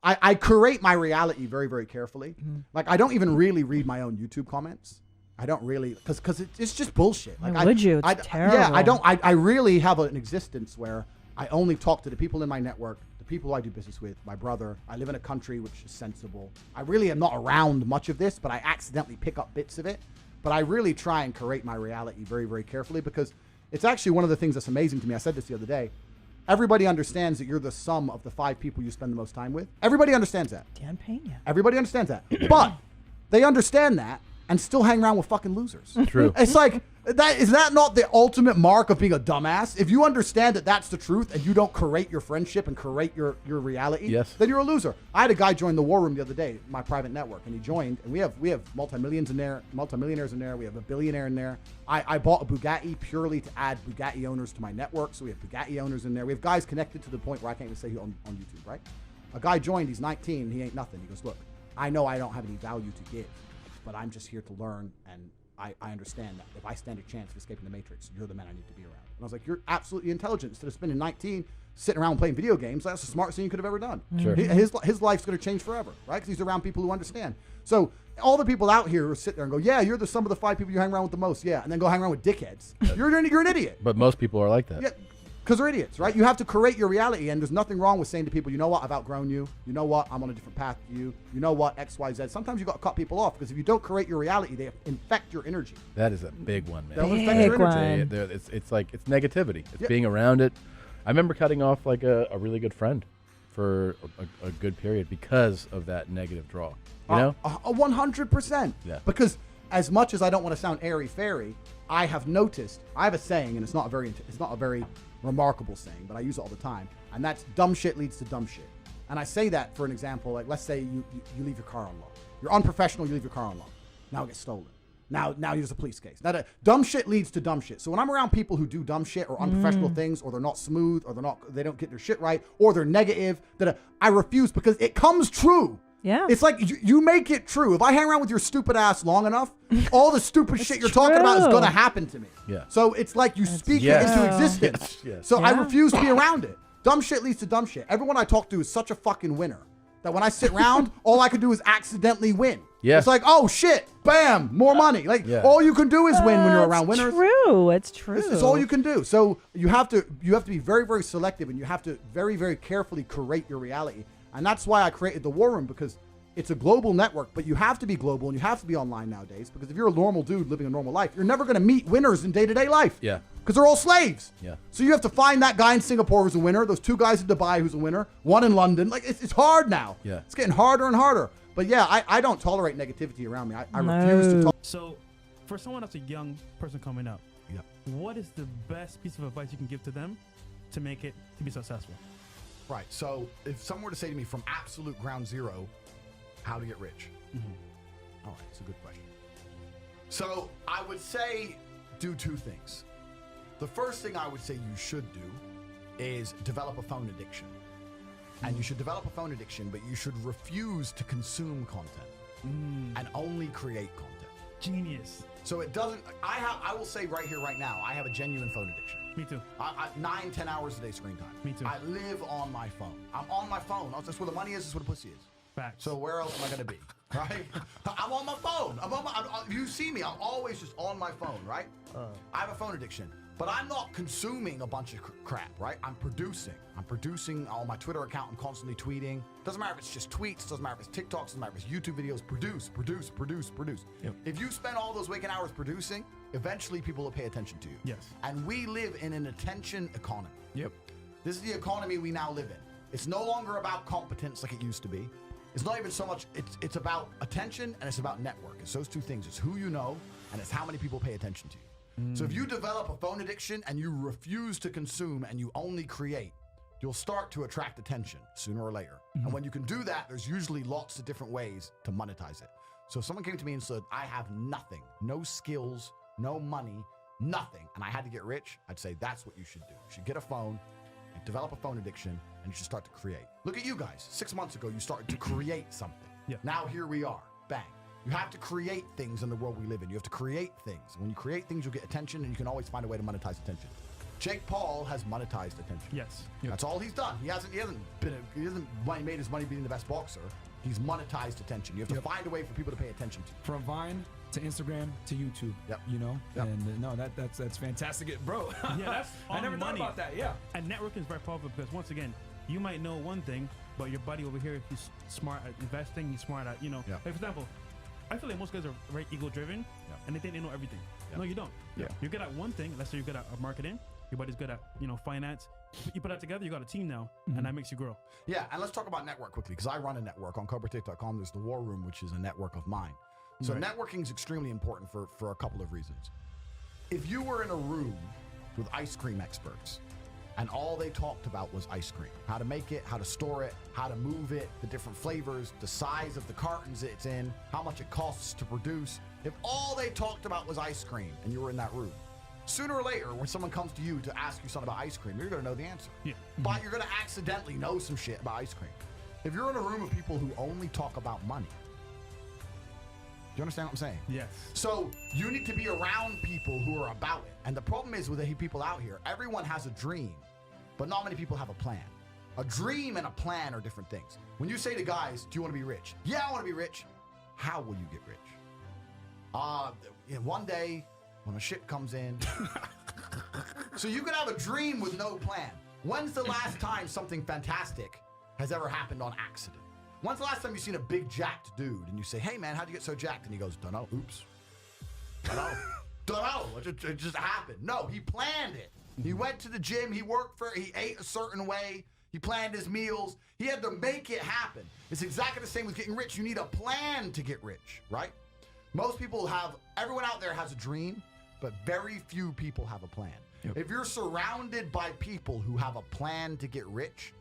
I curate my reality very, very carefully. Like, I don't even really read my own YouTube comments. I don't really, because it's just bullshit. Like, Why would you? It's terrible. Yeah, I really have an existence where I only talk to the people in my network, the people I do business with, my brother. I live in a country which is sensible. I really am not around much of this, but I accidentally pick up bits of it. But I really try and curate my reality very, very carefully, because it's actually one of the things that's amazing to me. I said this the other day. Everybody understands that you're the sum of the 5 people you spend the most time with. Everybody understands that. Dan Pena. Everybody understands that. But they understand that and still hang around with fucking losers. True. It's like, is that not the ultimate mark of being a dumbass? If you understand that that's the truth and you don't curate your friendship and curate your reality, yes, then you're a loser. I had a guy join the War Room the other day, my private network, and he joined, and we have multi-millionaires in there, we have a billionaire in there. I bought a Bugatti purely to add Bugatti owners to my network, so we have Bugatti owners in there. We have guys connected to the point where I can't even say he on YouTube, right? A guy joined, he's 19, he ain't nothing. He goes, look, I know I don't have any value to give, but I'm just here to learn, and I understand that if I stand a chance of escaping the Matrix, you're the man I need to be around. And I was like, you're absolutely intelligent. Instead of spending 19 sitting around playing video games, that's the smartest thing you could have ever done. Sure. His life's going to change forever, right? Because he's around people who understand. So all the people out here who sit there and go, yeah, you're the sum of the 5 people you hang around with the most, yeah, and then go hang around with dickheads. You're an idiot. But most people are like that. Yeah. Because they're idiots, right? You have to create your reality, and there's nothing wrong with saying to people, you know what, I've outgrown you. You know what, I'm on a different path to you. You know what, X, Y, Z. Sometimes you got to cut people off, because if you don't create your reality, they infect your energy. That is a big one, man. They'll infect your energy. It's like, it's negativity. It's being around it. I remember cutting off like a really good friend for a good period because of that negative draw. You know? 100%. Yeah. Because as much as I don't want to sound airy-fairy, I have noticed, I have a saying, and it's not a very remarkable saying, but I use it all the time, and that's dumb shit leads to dumb shit. And I say that for an example, like, let's say you leave your car unlocked. You're unprofessional, you leave your car unlocked. Now it gets stolen. Now there's a police case. Now, dumb shit leads to dumb shit. So when I'm around people who do dumb shit or unprofessional things, or they're not smooth, or they don't get their shit right, or they're negative, I refuse, because it comes true. Yeah. It's like you make it true. If I hang around with your stupid ass long enough, all the stupid shit you're talking about is going to happen to me. Yeah. So it's like you speak it into existence. Yes. So I refuse to be around it. Dumb shit leads to dumb shit. Everyone I talk to is such a fucking winner that when I sit around, all I can do is accidentally win. Yeah. It's like, oh shit, bam, more money. Like all you can do is win when you're around winners. It's true. It's all you can do. So you have to be very, very selective, and you have to very, very carefully curate your reality. And that's why I created the War Room, because it's a global network, but you have to be global and you have to be online nowadays, because if you're a normal dude living a normal life, you're never going to meet winners in day-to-day life. Yeah. Because they're all slaves. Yeah. So you have to find that guy in Singapore who's a winner, those 2 guys in Dubai who's a winner, one in London. Like, it's hard now. Yeah. It's getting harder and harder. But yeah, I don't tolerate negativity around me. I refuse to tolerate. So for someone that's a young person coming up, what is the best piece of advice you can give to them to make it to be successful? Right. So if someone were to say to me from absolute ground zero, how to get rich? All right, it's a good question. So I would say do 2 things. The first thing I would say you should do is develop a phone addiction. And you should develop a phone addiction, but you should refuse to consume content and only create content. Genius. So it doesn't, I will say right here, right now, I have a genuine phone addiction. Me too. 9-10 hours a day screen time. Me too. I live on my phone. I'm on my phone. That's where the money is, that's where the pussy is. Facts. So where else am I going to be, right? I'm on my phone. You see me, I'm always just on my phone, right? I have a phone addiction, but I'm not consuming a bunch of crap, right? I'm producing on my Twitter account. I'm constantly tweeting. Doesn't matter if it's just tweets, doesn't matter if it's TikToks, doesn't matter if it's YouTube videos. Produce. Yep. If you spend all those waking hours producing, eventually people will pay attention to you. Yes. And we live in an attention economy. Yep. This is the economy we now live in. It's no longer about competence like it used to be. It's not even so much, it's about attention and it's about network. It's those 2 things. It's who you know and it's how many people pay attention to you. So if you develop a phone addiction and you refuse to consume and you only create, you'll start to attract attention sooner or later. And when you can do that, there's usually lots of different ways to monetize it. So if someone came to me and said, I have nothing, no skills, no money, nothing, and I had to get rich, I'd say that's what you should do. You should get a phone, and develop a phone addiction, and you should start to create. Look at you guys. 6 months ago, you started to create something. Yeah. Now here we are. Bang. You have to create things in the world we live in. You have to create things. When you create things, you'll get attention, and you can always find a way to monetize attention. Jake Paul has monetized attention. Yes. That's all he's done. He hasn't made his money being the best boxer. He's monetized attention. You have to find a way for people to pay attention to you. From Vine to Instagram to YouTube. Yep. You know? Yep. And no, that's fantastic. Bro. Yeah, that's I never thought money. about that. Yeah. And networking is very powerful because once again, you might know one thing, but your buddy over here, he's smart at investing. He's smart at, Yeah. like for example, I feel like most guys are very ego-driven, and they think they know everything. No, you don't. Yeah. You're good at one thing. Let's say you're good at marketing. Your buddy's good at finance. You put that together, you got a team now, and that makes you grow. Yeah, and let's talk about network quickly because I run a network on CobraTate.com. There's the War Room, which is a network of mine. So networking is extremely important for a couple of reasons. If you were in a room with ice cream experts and all they talked about was ice cream, how to make it, how to store it, how to move it, the different flavors, the size of the cartons it's in, how much it costs to produce, if all they talked about was ice cream and you were in that room, sooner or later, when someone comes to you to ask you something about ice cream, you're going to know the answer. Yeah. But you're going to accidentally know some shit about ice cream. If you're in a room of people who only talk about money, do you understand what I'm saying? Yes. So you need to be around people who are about it. And the problem is with the people out here, everyone has a dream, but not many people have a plan. A dream and a plan are different things. When you say to guys, do you want to be rich? Yeah, I want to be rich. How will you get rich? One day, when a ship comes in. So you could have a dream with no plan. When's the last time something fantastic has ever happened on accident? When's the last time you've seen a big jacked dude and you say, hey man, how'd you get so jacked? And he goes, dunno, oops. Dunno. It just happened. No, he planned it. He went to the gym, he ate a certain way, he planned his meals, he had to make it happen. It's exactly the same with getting rich. You need a plan to get rich, right? Everyone out there has a dream, but very few people have a plan. Yep. If you're surrounded by people who have a plan to get rich,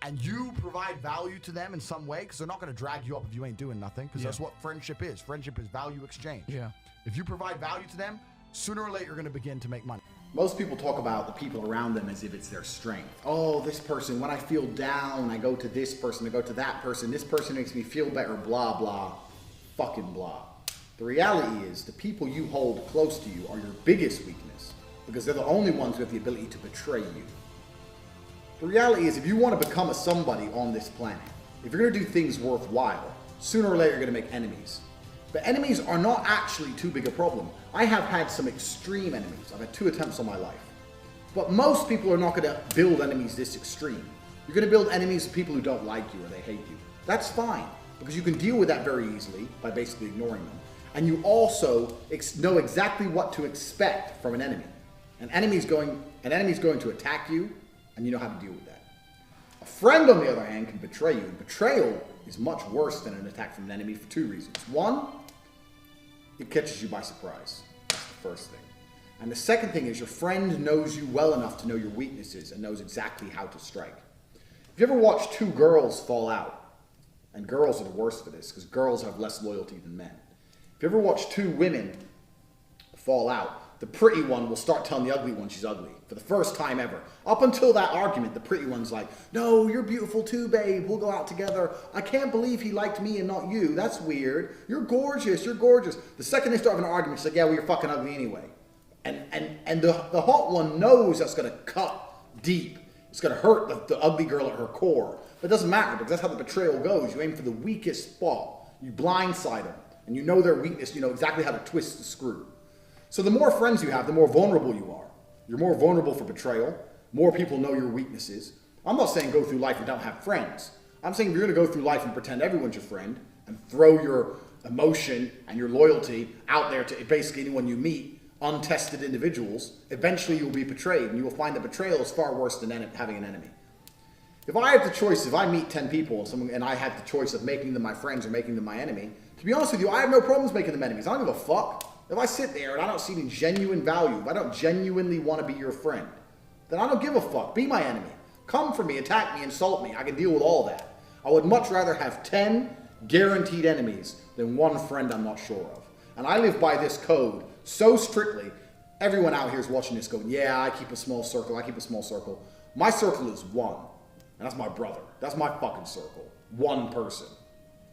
and you provide value to them in some way, because they're not going to drag you up if you ain't doing nothing, because that's what friendship is. Friendship is value exchange. Yeah. If you provide value to them, sooner or later you're going to begin to make money. Most people talk about the people around them as if it's their strength. Oh, this person, when I feel down, I go to this person, I go to that person, this person makes me feel better, blah, blah, fucking blah. The reality is the people you hold close to you are your biggest weakness because they're the only ones who have the ability to betray you. The reality is if you want to become a somebody on this planet, if you're going to do things worthwhile, sooner or later you're going to make enemies. But enemies are not actually too big a problem. I have had some extreme enemies. I've had 2 attempts on my life. But most people are not going to build enemies this extreme. You're going to build enemies of people who don't like you or they hate you. That's fine, because you can deal with that very easily by basically ignoring them. And you also know exactly what to expect from an enemy. An enemy's going to attack you, and you know how to deal with that. A friend, on the other hand, can betray you. And betrayal is much worse than an attack from an enemy for 2 reasons. One, it catches you by surprise. That's the first thing. And the second thing is your friend knows you well enough to know your weaknesses and knows exactly how to strike. If you ever watch 2 girls fall out, and girls are the worst for this because girls have less loyalty than men. If you ever watch 2 women fall out, the pretty one will start telling the ugly one she's ugly for the first time ever. Up until that argument, the pretty one's like, no, you're beautiful too, babe. We'll go out together. I can't believe he liked me and not you. That's weird. You're gorgeous. You're gorgeous. The second they start having an argument, she's like, yeah, well, you're fucking ugly anyway. And the hot one knows that's going to cut deep. It's going to hurt the ugly girl at her core. But it doesn't matter because that's how the betrayal goes. You aim for the weakest spot. You blindside them. And you know their weakness. You know exactly how to twist the screw. So the more friends you have, the more vulnerable you are. You're more vulnerable for betrayal. More people know your weaknesses. I'm not saying go through life and don't have friends. I'm saying if you're going to go through life and pretend everyone's your friend and throw your emotion and your loyalty out there to basically anyone you meet, untested individuals, eventually you'll be betrayed and you will find that betrayal is far worse than having an enemy. If I have the choice, if I meet 10 people and I have the choice of making them my friends or making them my enemy, to be honest with you, I have no problems making them enemies. I don't give a fuck. If I sit there and I don't see any genuine value, if I don't genuinely want to be your friend, then I don't give a fuck. Be my enemy. Come for me, attack me, insult me. I can deal with all that. I would much rather have 10 guaranteed enemies than 1 friend I'm not sure of. And I live by this code so strictly, everyone out here is watching this going, yeah, I keep a small circle, I keep a small circle. My circle is 1, and that's my brother. That's my fucking circle. 1 person.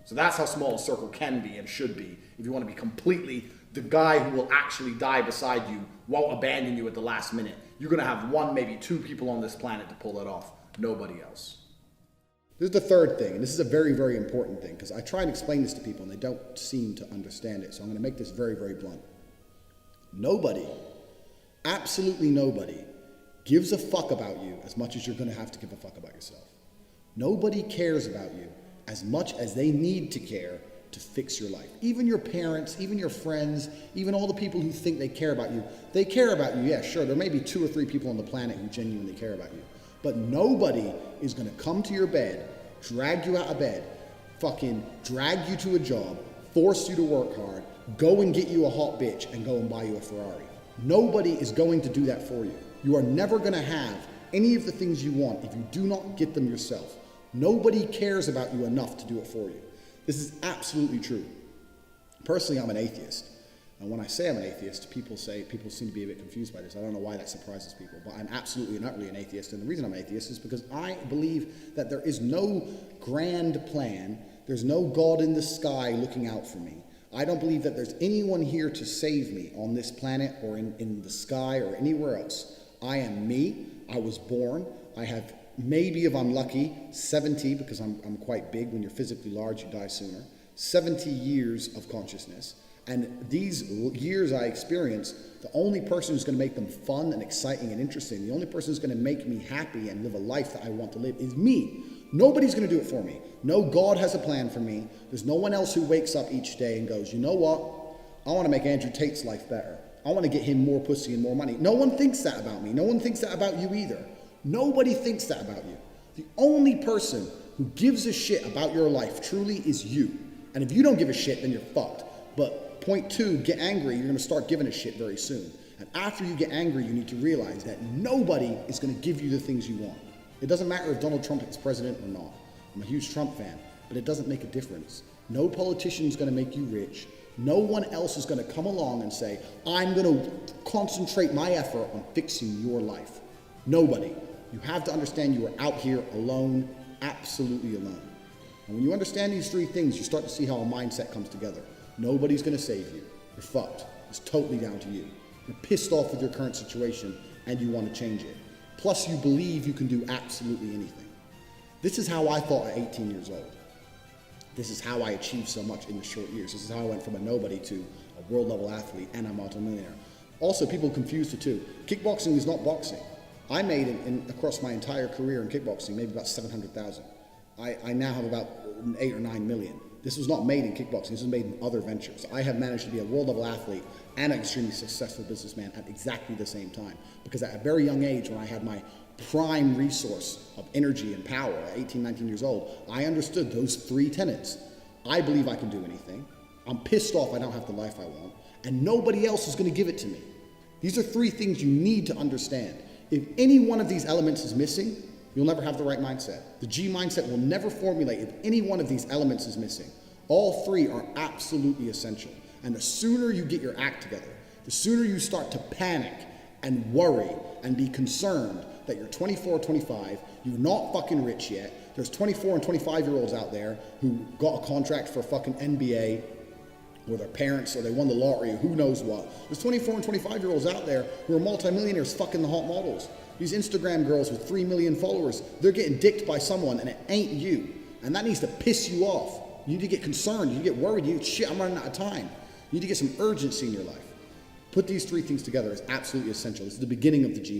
So that's how small a circle can be and should be if you want to be completely the guy who will actually die beside you, won't abandon you at the last minute. You're going to have one, maybe two people on this planet to pull that off. Nobody else. This is the third thing, and this is a very, very important thing, because I try and explain this to people, and they don't seem to understand it. So I'm going to make this very, very blunt. Nobody, absolutely nobody, gives a fuck about you as much as you're going to have to give a fuck about yourself. Nobody cares about you as much as they need to care to fix your life. Even your parents, even your friends, even all the people who think they care about you, they care about you. Yeah, sure, there may be 2 or 3 people on the planet who genuinely care about you. But nobody is going to come to your bed, drag you out of bed, fucking drag you to a job, force you to work hard, go and get you a hot bitch, and go and buy you a Ferrari. Nobody is going to do that for you. You are never going to have any of the things you want if you do not get them yourself. Nobody cares about you enough to do it for you. This is absolutely true. Personally, I'm an atheist. And when I say I'm an atheist, people seem to be a bit confused by this. I don't know why that surprises people, but I'm absolutely and utterly an atheist. And the reason I'm an atheist is because I believe that there is no grand plan. There's no God in the sky looking out for me. I don't believe that there's anyone here to save me on this planet or in the sky or anywhere else. I am me. I was born. I have maybe, if I'm lucky, 70, because I'm quite big. When you're physically large, you die sooner. 70 years of consciousness. And these years I experience, the only person who's going to make them fun and exciting and interesting, the only person who's going to make me happy and live a life that I want to live is me. Nobody's going to do it for me. No God has a plan for me. There's no one else who wakes up each day and goes, you know what? I want to make Andrew Tate's life better. I want to get him more pussy and more money. No one thinks that about me. No one thinks that about you either. Nobody thinks that about you. The only person who gives a shit about your life truly is you. And if you don't give a shit, then you're fucked. But point 2, get angry. You're going to start giving a shit very soon. And after you get angry, you need to realize that nobody is going to give you the things you want. It doesn't matter if Donald Trump is president or not. I'm a huge Trump fan, but it doesn't make a difference. No politician is going to make you rich. No one else is going to come along and say, I'm going to concentrate my effort on fixing your life. Nobody. You have to understand you are out here alone, absolutely alone. And when you understand these 3 things, you start to see how a mindset comes together. Nobody's going to save you. You're fucked. It's totally down to you. You're pissed off with your current situation and you want to change it. Plus, you believe you can do absolutely anything. This is how I thought at 18 years old. This is how I achieved so much in the short years. This is how I went from a nobody to a world-level athlete and a multimillionaire. Also, people confuse the two. Kickboxing is not boxing. I made across my entire career in kickboxing maybe about 700,000. I now have about 8 or 9 million. This was not made in kickboxing. This was made in other ventures. I have managed to be a world-level athlete and an extremely successful businessman at exactly the same time. Because at a very young age, when I had my prime resource of energy and power at 18, 19 years old, I understood those 3 tenets. I believe I can do anything. I'm pissed off I don't have the life I want. And nobody else is going to give it to me. These are 3 things you need to understand. If any one of these elements is missing, you'll never have the right mindset. The G mindset will never formulate if any one of these elements is missing. All 3 are absolutely essential. And the sooner you get your act together, the sooner you start to panic and worry and be concerned that you're 24 or 25, you're not fucking rich yet. There's 24 and 25-year-olds out there who got a contract for fucking NBA or their parents, or they won the lottery, or who knows what. There's 24 and 25-year-olds out there who are multimillionaires fucking the hot models. These Instagram girls with 3 million followers, they're getting dicked by someone and it ain't you. And that needs to piss you off. You need to get concerned, you need to get worried, you need, shit, I'm running out of time. You need to get some urgency in your life. Put these 3 things together is absolutely essential. This is the beginning of the G